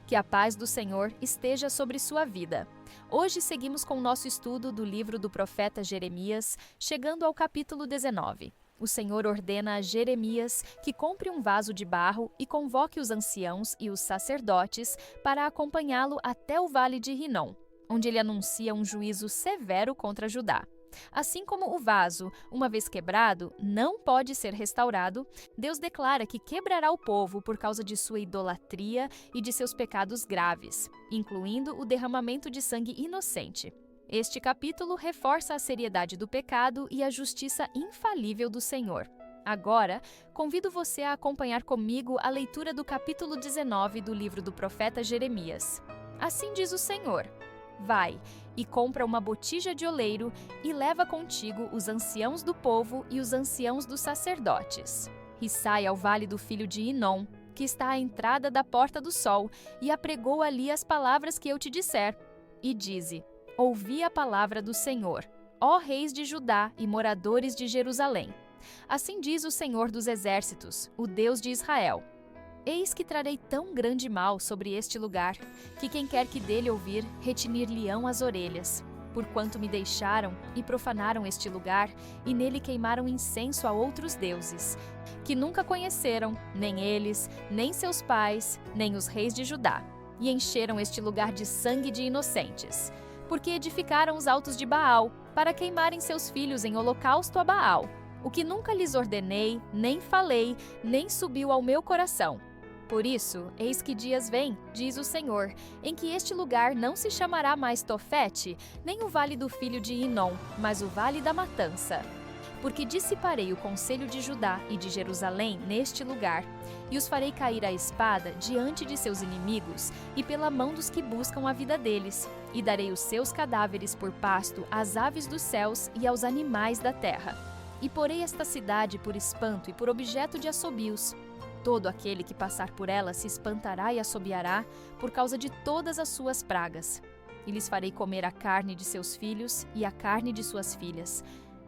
Que a paz do Senhor esteja sobre sua vida. Hoje seguimos com o nosso estudo do livro do profeta Jeremias, chegando ao capítulo 19. O Senhor ordena a Jeremias que compre um vaso de barro e convoque os anciãos e os sacerdotes para acompanhá-lo até o vale de Rinom, onde ele anuncia um juízo severo contra Judá. Assim como o vaso, uma vez quebrado, não pode ser restaurado, Deus declara que quebrará o povo por causa de sua idolatria e de seus pecados graves, incluindo o derramamento de sangue inocente. Este capítulo reforça a seriedade do pecado e a justiça infalível do Senhor. Agora, convido você a acompanhar comigo a leitura do capítulo 19 do livro do profeta Jeremias. Assim diz o Senhor: Vai e compra uma botija de oleiro e leva contigo os anciãos do povo e os anciãos dos sacerdotes. E sai ao vale do filho de Inom, que está à entrada da porta do sol, e apregou ali as palavras que eu te disser. E dize: Ouvi a palavra do Senhor, ó reis de Judá e moradores de Jerusalém. Assim diz o Senhor dos Exércitos, o Deus de Israel: Eis que trarei tão grande mal sobre este lugar, que quem quer que dele ouvir, retinir-lhe-ão as orelhas. Porquanto me deixaram e profanaram este lugar, e nele queimaram incenso a outros deuses, que nunca conheceram, nem eles, nem seus pais, nem os reis de Judá, e encheram este lugar de sangue de inocentes. Porque edificaram os altos de Baal, para queimarem seus filhos em holocausto a Baal, o que nunca lhes ordenei, nem falei, nem subiu ao meu coração. Por isso, eis que dias vêm, diz o Senhor, em que este lugar não se chamará mais Tofete, nem o vale do filho de Inom, mas o vale da matança. Porque dissiparei o conselho de Judá e de Jerusalém neste lugar, e os farei cair à espada diante de seus inimigos e pela mão dos que buscam a vida deles, e darei os seus cadáveres por pasto às aves dos céus e aos animais da terra. E porei esta cidade por espanto e por objeto de assobios. Todo aquele que passar por ela se espantará e assobiará por causa de todas as suas pragas. E lhes farei comer a carne de seus filhos e a carne de suas filhas.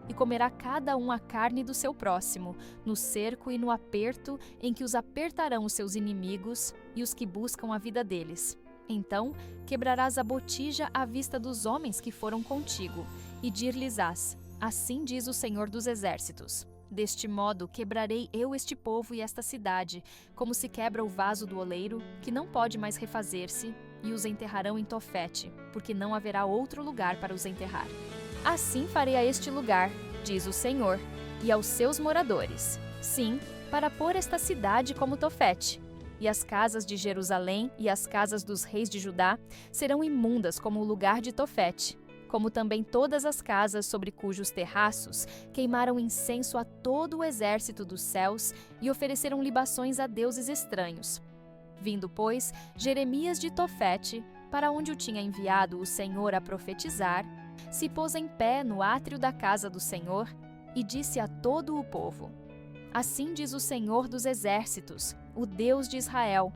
E comerá cada um a carne do seu próximo, no cerco e no aperto em que os apertarão os seus inimigos e os que buscam a vida deles. Então quebrarás a botija à vista dos homens que foram contigo, e dir-lhes-ás: Assim diz o Senhor dos Exércitos: Deste modo quebrarei eu este povo e esta cidade, como se quebra o vaso do oleiro, que não pode mais refazer-se, e os enterrarão em Tofete, porque não haverá outro lugar para os enterrar. Assim farei a este lugar, diz o Senhor, e aos seus moradores, sim, para pôr esta cidade como Tofete. E as casas de Jerusalém e as casas dos reis de Judá serão imundas como o lugar de Tofete, como também todas as casas sobre cujos terraços queimaram incenso a todo o exército dos céus e ofereceram libações a deuses estranhos. Vindo, pois, Jeremias de Tofete, para onde o tinha enviado o Senhor a profetizar, se pôs em pé no átrio da casa do Senhor e disse a todo o povo: Assim diz o Senhor dos Exércitos, o Deus de Israel: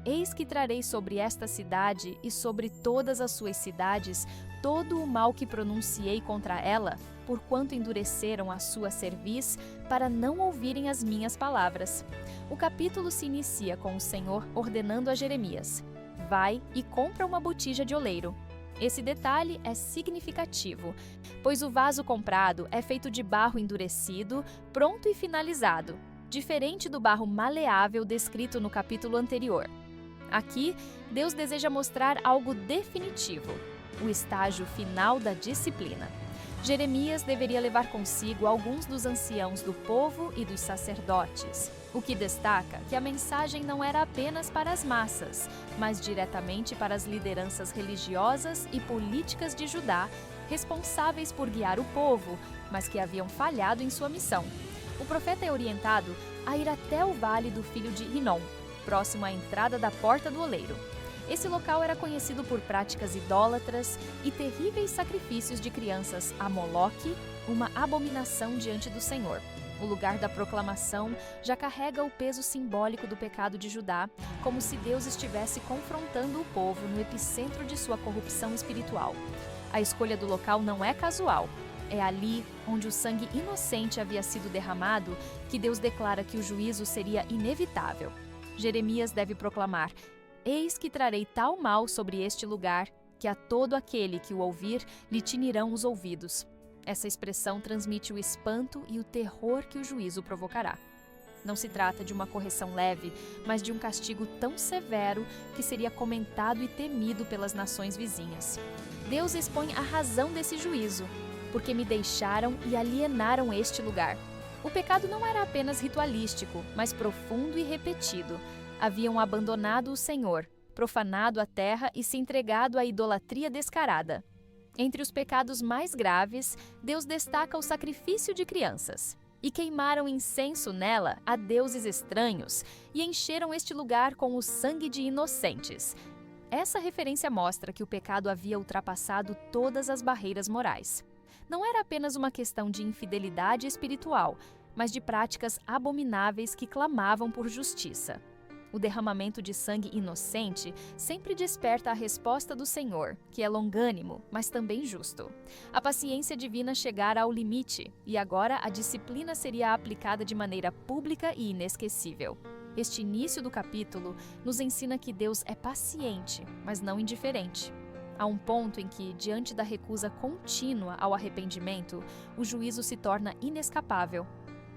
Eis que trarei sobre esta cidade e sobre todas as suas cidades todo o mal que pronunciei contra ela, porquanto endureceram a sua cerviz para não ouvirem as minhas palavras. O capítulo se inicia com o Senhor ordenando a Jeremias: Vai e compra uma botija de oleiro. Esse detalhe é significativo, pois o vaso comprado é feito de barro endurecido, pronto e finalizado, diferente do barro maleável descrito no capítulo anterior. Aqui, Deus deseja mostrar algo definitivo, o estágio final da disciplina. Jeremias deveria levar consigo alguns dos anciãos do povo e dos sacerdotes, o que destaca que a mensagem não era apenas para as massas, mas diretamente para as lideranças religiosas e políticas de Judá, responsáveis por guiar o povo, mas que haviam falhado em sua missão. O profeta é orientado a ir até o vale do filho de Rinom, próximo à entrada da porta do oleiro. Esse local era conhecido por práticas idólatras e terríveis sacrifícios de crianças a Moloque, uma abominação diante do Senhor. O lugar da proclamação já carrega o peso simbólico do pecado de Judá, como se Deus estivesse confrontando o povo no epicentro de sua corrupção espiritual. A escolha do local não é casual. É ali, onde o sangue inocente havia sido derramado, que Deus declara que o juízo seria inevitável. Jeremias deve proclamar: Eis que trarei tal mal sobre este lugar, que a todo aquele que o ouvir lhe tinirão os ouvidos. Essa expressão transmite o espanto e o terror que o juízo provocará. Não se trata de uma correção leve, mas de um castigo tão severo que seria comentado e temido pelas nações vizinhas. Deus expõe a razão desse juízo, porque me deixaram e alienaram este lugar. O pecado não era apenas ritualístico, mas profundo e repetido. Haviam abandonado o Senhor, profanado a terra e se entregado à idolatria descarada. Entre os pecados mais graves, Deus destaca o sacrifício de crianças. E queimaram incenso nela a deuses estranhos e encheram este lugar com o sangue de inocentes. Essa referência mostra que o pecado havia ultrapassado todas as barreiras morais. Não era apenas uma questão de infidelidade espiritual, mas de práticas abomináveis que clamavam por justiça. O derramamento de sangue inocente sempre desperta a resposta do Senhor, que é longânimo, mas também justo. A paciência divina chegara ao limite, e agora a disciplina seria aplicada de maneira pública e inesquecível. Este início do capítulo nos ensina que Deus é paciente, mas não indiferente. Há um ponto em que, diante da recusa contínua ao arrependimento, o juízo se torna inescapável.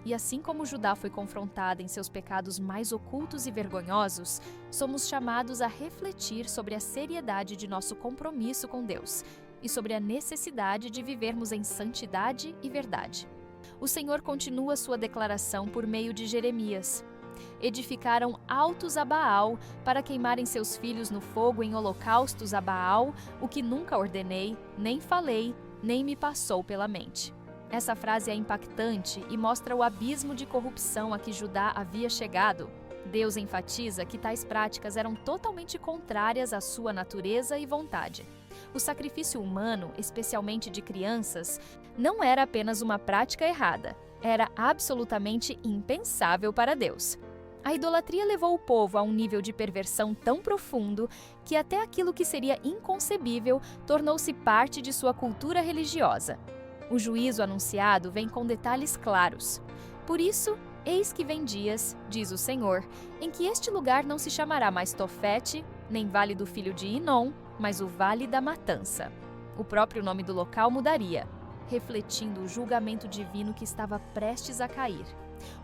E assim como Judá foi confrontada em seus pecados mais ocultos e vergonhosos, somos chamados a refletir sobre a seriedade de nosso compromisso com Deus e sobre a necessidade de vivermos em santidade e verdade. O Senhor continua sua declaração por meio de Jeremias. Edificaram altos a Baal para queimarem seus filhos no fogo em holocaustos a Baal, o que nunca ordenei, nem falei, nem me passou pela mente. Essa frase é impactante e mostra o abismo de corrupção a que Judá havia chegado. Deus enfatiza que tais práticas eram totalmente contrárias à sua natureza e vontade. O sacrifício humano, especialmente de crianças, não era apenas uma prática errada, era absolutamente impensável para Deus. A idolatria levou o povo a um nível de perversão tão profundo que até aquilo que seria inconcebível tornou-se parte de sua cultura religiosa. O juízo anunciado vem com detalhes claros. Por isso, eis que vem dias, diz o Senhor, em que este lugar não se chamará mais Tofete, nem Vale do Filho de Inom, mas o Vale da Matança. O próprio nome do local mudaria, refletindo o julgamento divino que estava prestes a cair.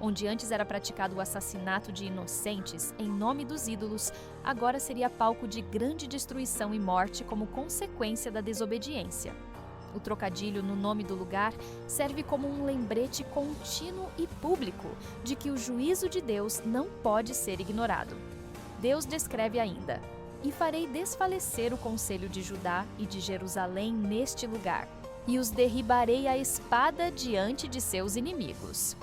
Onde antes era praticado o assassinato de inocentes em nome dos ídolos, agora seria palco de grande destruição e morte como consequência da desobediência. O trocadilho no nome do lugar serve como um lembrete contínuo e público de que o juízo de Deus não pode ser ignorado. Deus descreve ainda: "E farei desfalecer o conselho de Judá e de Jerusalém neste lugar, e os derribarei à espada diante de seus inimigos."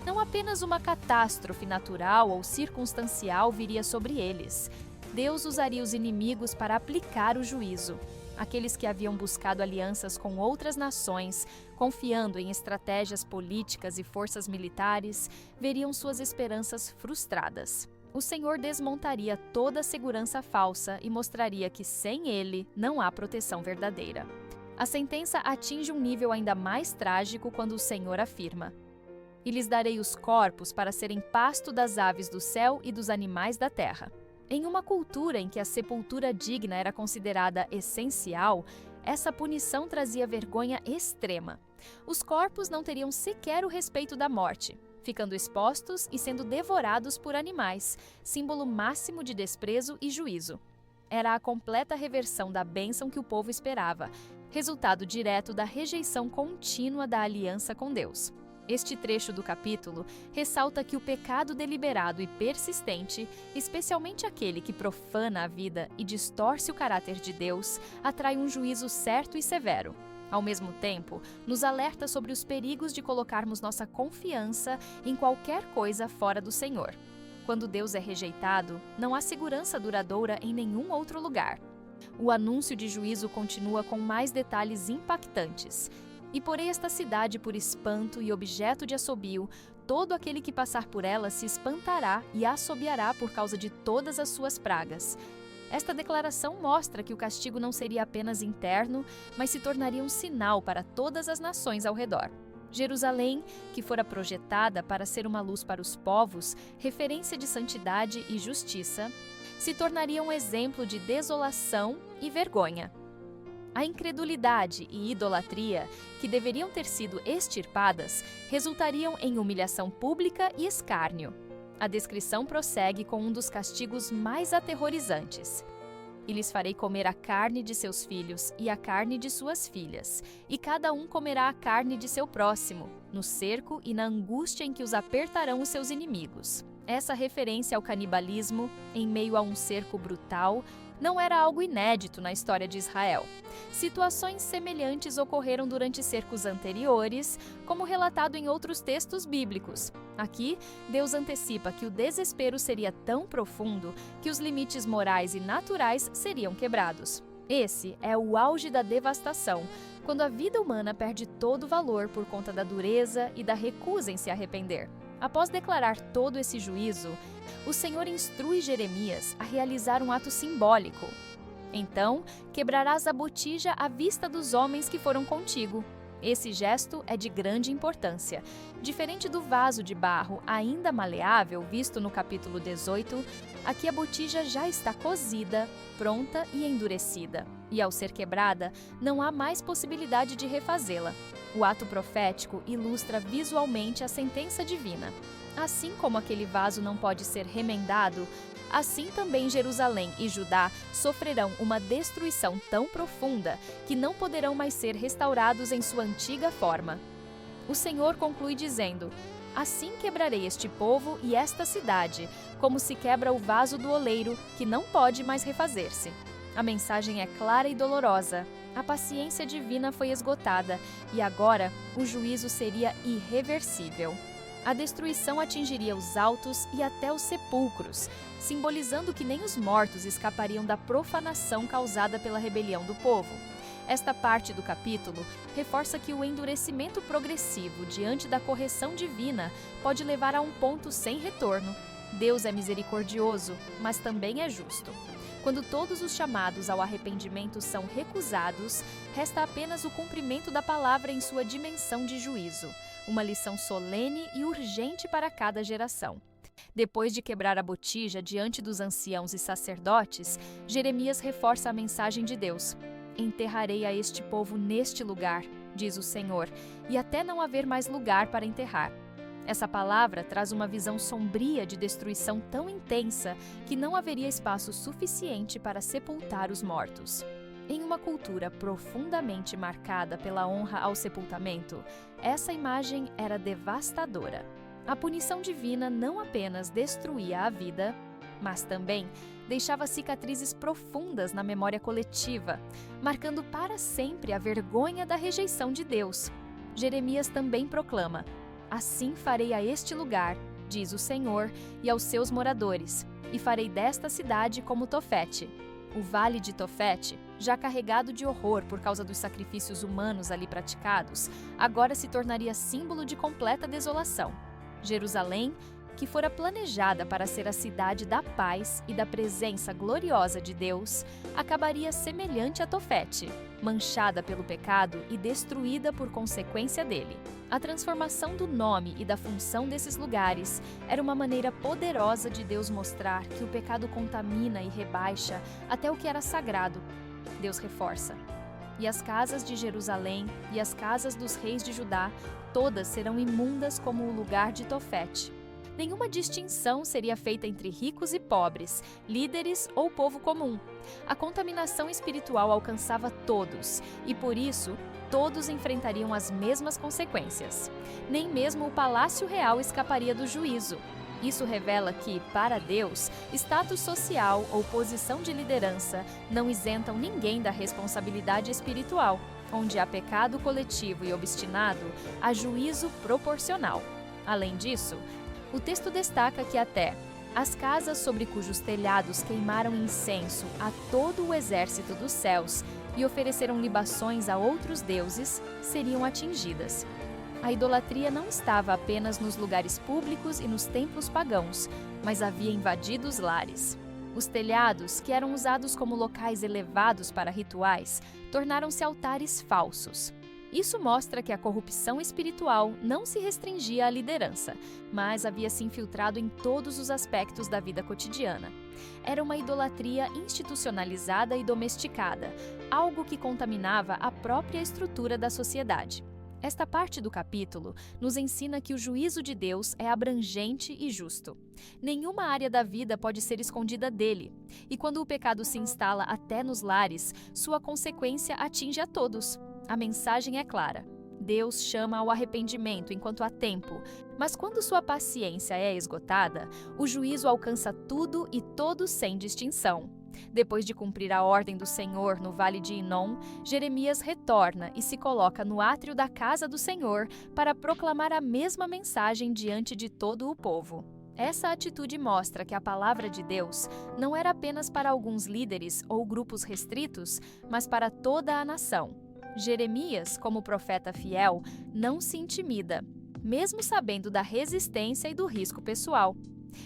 Não apenas uma catástrofe natural ou circunstancial viria sobre eles. Deus usaria os inimigos para aplicar o juízo. Aqueles que haviam buscado alianças com outras nações, confiando em estratégias políticas e forças militares, veriam suas esperanças frustradas. O Senhor desmontaria toda a segurança falsa e mostraria que sem Ele não há proteção verdadeira. A sentença atinge um nível ainda mais trágico quando o Senhor afirma: "E lhes darei os corpos para serem pasto das aves do céu e dos animais da terra." Em uma cultura em que a sepultura digna era considerada essencial, essa punição trazia vergonha extrema. Os corpos não teriam sequer o respeito da morte, ficando expostos e sendo devorados por animais, símbolo máximo de desprezo e juízo. Era a completa reversão da bênção que o povo esperava, resultado direto da rejeição contínua da aliança com Deus. Este trecho do capítulo ressalta que o pecado deliberado e persistente, especialmente aquele que profana a vida e distorce o caráter de Deus, atrai um juízo certo e severo. Ao mesmo tempo, nos alerta sobre os perigos de colocarmos nossa confiança em qualquer coisa fora do Senhor. Quando Deus é rejeitado, não há segurança duradoura em nenhum outro lugar. O anúncio de juízo continua com mais detalhes impactantes. "E porei esta cidade por espanto e objeto de assobio, todo aquele que passar por ela se espantará e assobiará por causa de todas as suas pragas." Esta declaração mostra que o castigo não seria apenas interno, mas se tornaria um sinal para todas as nações ao redor. Jerusalém, que fora projetada para ser uma luz para os povos, referência de santidade e justiça, se tornaria um exemplo de desolação e vergonha. A incredulidade e idolatria, que deveriam ter sido extirpadas, resultariam em humilhação pública e escárnio. A descrição prossegue com um dos castigos mais aterrorizantes. E lhes farei comer a carne de seus filhos e a carne de suas filhas, e cada um comerá a carne de seu próximo, no cerco e na angústia em que os apertarão os seus inimigos. Essa referência ao canibalismo, em meio a um cerco brutal, não era algo inédito na história de Israel. Situações semelhantes ocorreram durante cercos anteriores, como relatado em outros textos bíblicos. Aqui, Deus antecipa que o desespero seria tão profundo que os limites morais e naturais seriam quebrados. Esse é o auge da devastação, quando a vida humana perde todo o valor por conta da dureza e da recusa em se arrepender. Após declarar todo esse juízo, o Senhor instrui Jeremias a realizar um ato simbólico. Então, quebrarás a botija à vista dos homens que foram contigo. Esse gesto é de grande importância. Diferente do vaso de barro ainda maleável visto no capítulo 18, aqui a botija já está cozida, pronta e endurecida. E ao ser quebrada, não há mais possibilidade de refazê-la. O ato profético ilustra visualmente a sentença divina. Assim como aquele vaso não pode ser remendado, assim também Jerusalém e Judá sofrerão uma destruição tão profunda que não poderão mais ser restaurados em sua antiga forma. O Senhor conclui dizendo: assim quebrarei este povo e esta cidade, como se quebra o vaso do oleiro, que não pode mais refazer-se. A mensagem é clara e dolorosa. A paciência divina foi esgotada e agora o juízo seria irreversível. A destruição atingiria os altos e até os sepulcros, simbolizando que nem os mortos escapariam da profanação causada pela rebelião do povo. Esta parte do capítulo reforça que o endurecimento progressivo diante da correção divina pode levar a um ponto sem retorno. Deus é misericordioso, mas também é justo. Quando todos os chamados ao arrependimento são recusados, resta apenas o cumprimento da palavra em sua dimensão de juízo, uma lição solene e urgente para cada geração. Depois de quebrar a botija diante dos anciãos e sacerdotes, Jeremias reforça a mensagem de Deus. Enterrarei a este povo neste lugar, diz o Senhor, e até não haver mais lugar para enterrar. Essa palavra traz uma visão sombria de destruição tão intensa que não haveria espaço suficiente para sepultar os mortos. Em uma cultura profundamente marcada pela honra ao sepultamento, essa imagem era devastadora. A punição divina não apenas destruía a vida, mas também deixava cicatrizes profundas na memória coletiva, marcando para sempre a vergonha da rejeição de Deus. Jeremias também proclama: assim farei a este lugar, diz o Senhor, e aos seus moradores, e farei desta cidade como Tofete. O vale de Tofete, já carregado de horror por causa dos sacrifícios humanos ali praticados, agora se tornaria símbolo de completa desolação. Jerusalém, que fora planejada para ser a cidade da paz e da presença gloriosa de Deus, acabaria semelhante a Tofete, manchada pelo pecado e destruída por consequência dele. A transformação do nome e da função desses lugares era uma maneira poderosa de Deus mostrar que o pecado contamina e rebaixa até o que era sagrado. Deus reforça: e as casas de Jerusalém e as casas dos reis de Judá, todas serão imundas como o lugar de Tofete. Nenhuma distinção seria feita entre ricos e pobres, líderes ou povo comum. A contaminação espiritual alcançava todos e, por isso, todos enfrentariam as mesmas consequências. Nem mesmo o palácio real escaparia do juízo. Isso revela que, para Deus, status social ou posição de liderança não isentam ninguém da responsabilidade espiritual. Onde há pecado coletivo e obstinado, há juízo proporcional. Além disso, o texto destaca que até as casas sobre cujos telhados queimaram incenso a todo o exército dos céus e ofereceram libações a outros deuses seriam atingidas. A idolatria não estava apenas nos lugares públicos e nos templos pagãos, mas havia invadido os lares. Os telhados, que eram usados como locais elevados para rituais, tornaram-se altares falsos. Isso mostra que a corrupção espiritual não se restringia à liderança, mas havia se infiltrado em todos os aspectos da vida cotidiana. Era uma idolatria institucionalizada e domesticada, algo que contaminava a própria estrutura da sociedade. Esta parte do capítulo nos ensina que o juízo de Deus é abrangente e justo. Nenhuma área da vida pode ser escondida dele, e quando o pecado se instala até nos lares, sua consequência atinge a todos. A mensagem é clara. Deus chama ao arrependimento enquanto há tempo, mas quando sua paciência é esgotada, o juízo alcança tudo e todos sem distinção. Depois de cumprir a ordem do Senhor no vale de Inom, Jeremias retorna e se coloca no átrio da casa do Senhor para proclamar a mesma mensagem diante de todo o povo. Essa atitude mostra que a palavra de Deus não era apenas para alguns líderes ou grupos restritos, mas para toda a nação. Jeremias, como profeta fiel, não se intimida, mesmo sabendo da resistência e do risco pessoal.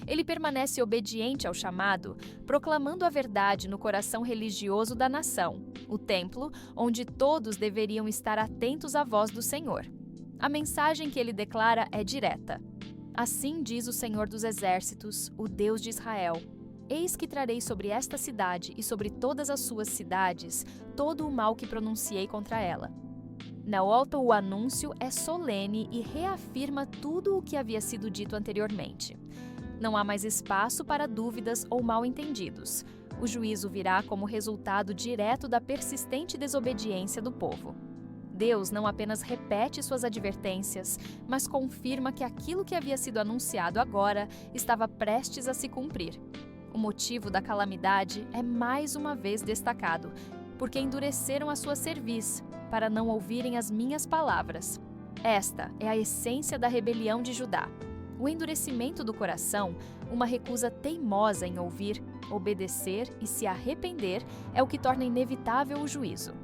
Ele permanece obediente ao chamado, proclamando a verdade no coração religioso da nação, o templo, onde todos deveriam estar atentos à voz do Senhor. A mensagem que ele declara é direta. Assim diz o Senhor dos Exércitos, o Deus de Israel: Eis que trarei sobre esta cidade e sobre todas as suas cidades todo o mal que pronunciei contra ela. Na volta, o anúncio é solene e reafirma tudo o que havia sido dito anteriormente. Não há mais espaço para dúvidas ou mal-entendidos. O juízo virá como resultado direto da persistente desobediência do povo. Deus não apenas repete suas advertências, mas confirma que aquilo que havia sido anunciado agora estava prestes a se cumprir. O motivo da calamidade é mais uma vez destacado, porque endureceram a sua cerviz, para não ouvirem as minhas palavras. Esta é a essência da rebelião de Judá. O endurecimento do coração, uma recusa teimosa em ouvir, obedecer e se arrepender, é o que torna inevitável o juízo.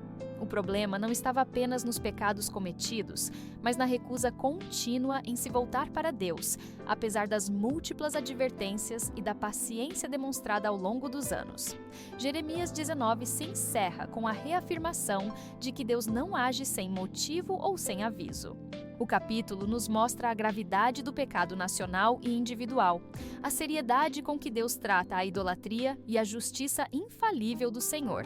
O problema não estava apenas nos pecados cometidos, mas na recusa contínua em se voltar para Deus, apesar das múltiplas advertências e da paciência demonstrada ao longo dos anos. Jeremias 19 se encerra com a reafirmação de que Deus não age sem motivo ou sem aviso. O capítulo nos mostra a gravidade do pecado nacional e individual, a seriedade com que Deus trata a idolatria e a justiça infalível do Senhor.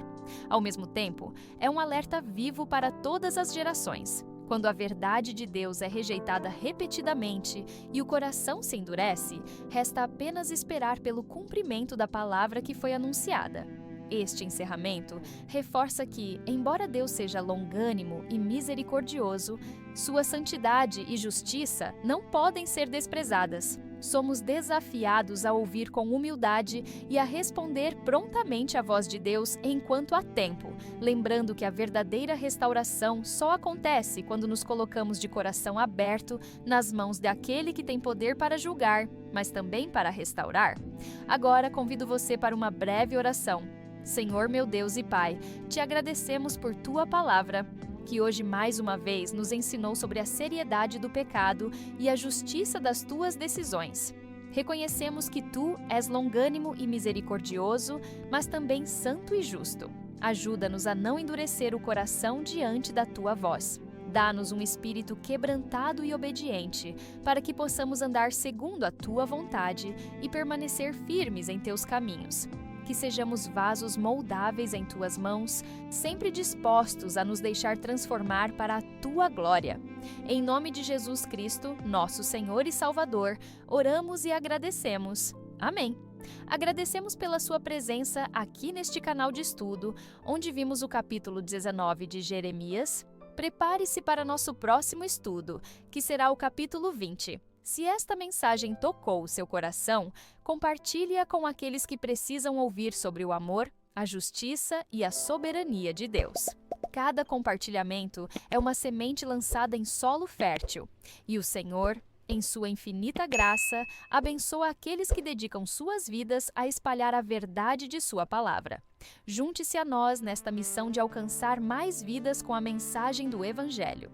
Ao mesmo tempo, é um alerta vivo para todas as gerações. Quando a verdade de Deus é rejeitada repetidamente e o coração se endurece, resta apenas esperar pelo cumprimento da palavra que foi anunciada. Este encerramento reforça que, embora Deus seja longânimo e misericordioso, sua santidade e justiça não podem ser desprezadas. Somos desafiados a ouvir com humildade e a responder prontamente à voz de Deus enquanto há tempo, lembrando que a verdadeira restauração só acontece quando nos colocamos de coração aberto nas mãos daquele que tem poder para julgar, mas também para restaurar. Agora convido você para uma breve oração. Senhor meu Deus e Pai, te agradecemos por Tua palavra, que hoje mais uma vez nos ensinou sobre a seriedade do pecado e a justiça das Tuas decisões. Reconhecemos que Tu és longânimo e misericordioso, mas também santo e justo. Ajuda-nos a não endurecer o coração diante da Tua voz. Dá-nos um espírito quebrantado e obediente, para que possamos andar segundo a Tua vontade e permanecer firmes em Teus caminhos. Que sejamos vasos moldáveis em Tuas mãos, sempre dispostos a nos deixar transformar para a Tua glória. Em nome de Jesus Cristo, nosso Senhor e Salvador, oramos e agradecemos. Amém. Agradecemos pela sua presença aqui neste canal de estudo, onde vimos o capítulo 19 de Jeremias. Prepare-se para nosso próximo estudo, que será o capítulo 20. Se esta mensagem tocou o seu coração, compartilhe-a com aqueles que precisam ouvir sobre o amor, a justiça e a soberania de Deus. Cada compartilhamento é uma semente lançada em solo fértil, e o Senhor, em sua infinita graça, abençoa aqueles que dedicam suas vidas a espalhar a verdade de sua palavra. Junte-se a nós nesta missão de alcançar mais vidas com a mensagem do Evangelho.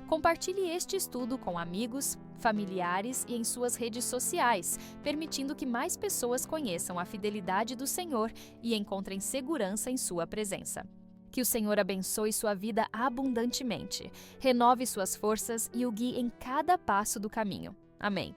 Compartilhe este estudo com amigos, familiares e em suas redes sociais, permitindo que mais pessoas conheçam a fidelidade do Senhor e encontrem segurança em sua presença. Que o Senhor abençoe sua vida abundantemente, renove suas forças e o guie em cada passo do caminho. Amém.